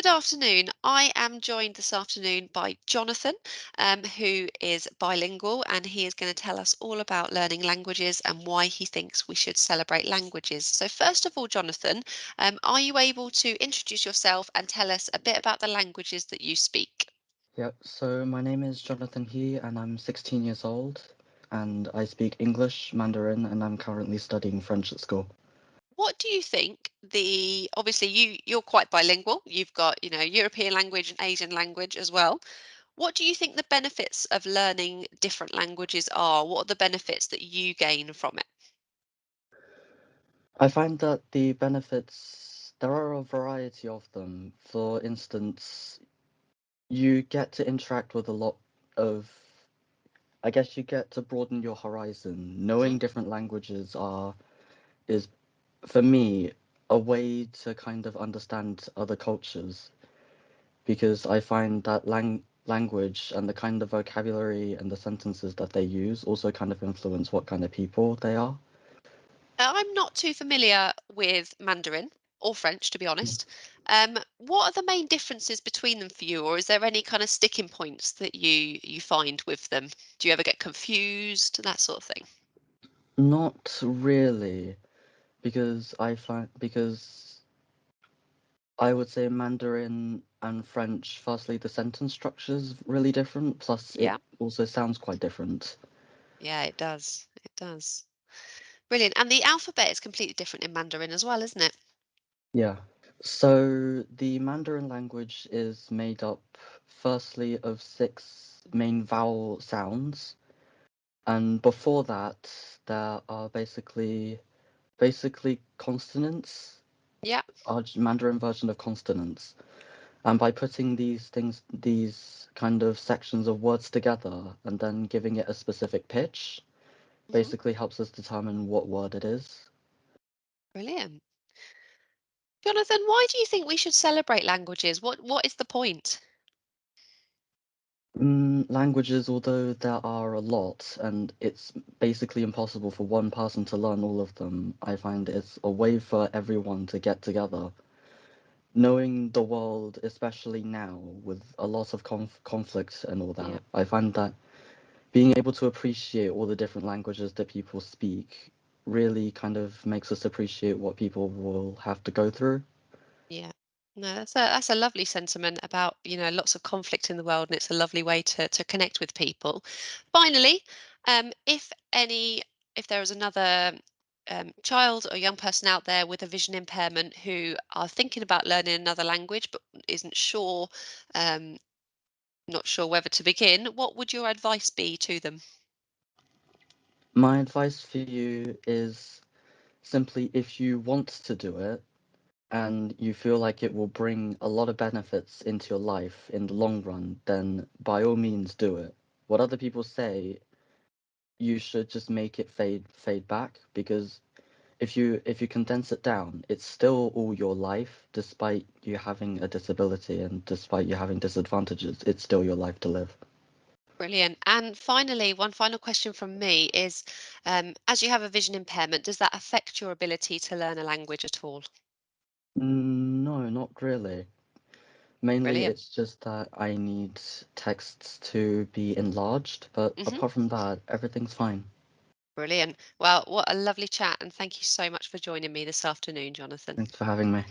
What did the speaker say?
Good afternoon. I am joined this afternoon by Jonathan, who is bilingual, and he is going to tell us all about learning languages and why he thinks we should celebrate languages. So, first of all, Jonathan, are you able to introduce yourself and tell us a bit about the languages that you speak? Yep, so my name is Jonathan He, and I'm 16 years old, and I speak English, Mandarin, and I'm currently studying French at school. What do you think obviously you're quite bilingual. You've got, European language and Asian language as well. What do you think the benefits of learning different languages are? What are the benefits that you gain from it? I find that the benefits, there are a variety of them. For instance, you get to interact with a lot of, I guess you get to broaden your horizon. Hmm. Knowing different languages is, for me, a way to kind of understand other cultures. Because I find that language and the kind of vocabulary and the sentences that they use also kind of influence what kind of people they are. I'm not too familiar with Mandarin or French, to be Mm. honest. What are the main differences between them for you, or is there any kind of sticking points that you find with them? Do you ever get confused, that sort of thing? Not really, because I would say Mandarin and French, firstly, the sentence structure is really different, plus it Yeah, also sounds quite different. yeah, it does. It does. Brilliant. And the alphabet is completely different in Mandarin as well, isn't it? Yeah. So the Mandarin language is made up firstly of six main vowel sounds. And before that, there are basically consonants, Yeah. our Mandarin version of consonants. And by putting these kind of sections of words together and then giving it a specific pitch, Hmm. basically helps us determine what word it is. Brilliant. Jonathan, why do you think we should celebrate languages? What is the point? Languages, although there are a lot, and it's basically impossible for one person to learn all of them, I find it's a way for everyone to get together. Knowing the world, especially now, with a lot of conflict and all Yeah. that, I find that being able to appreciate all the different languages that people speak really kind of makes us appreciate what people will have to go through. Yeah. No, that's a lovely sentiment about, lots of conflict in the world, and it's a lovely way to connect with people. Finally, if there is another child or young person out there with a vision impairment who are thinking about learning another language but isn't sure, um, not sure whether to begin, what would your advice be to them? My advice for you is simply if you want to do it and you feel like it will bring a lot of benefits into your life in the long run, then by all means do it. What other people say, you should just make it fade back because if you condense it down, it's still all your life, despite you having a disability and despite you having disadvantages, it's still your life to live. Brilliant. And finally, one final question from me is, as you have a vision impairment, does that affect your ability to learn a language at all? No, not really. Mainly Brilliant. it's just that I need texts to be enlarged, but Hmm. apart from that, everything's fine. Brilliant. Well, what a lovely chat, and thank you so much for joining me this afternoon, Jonathan. Thanks for having me.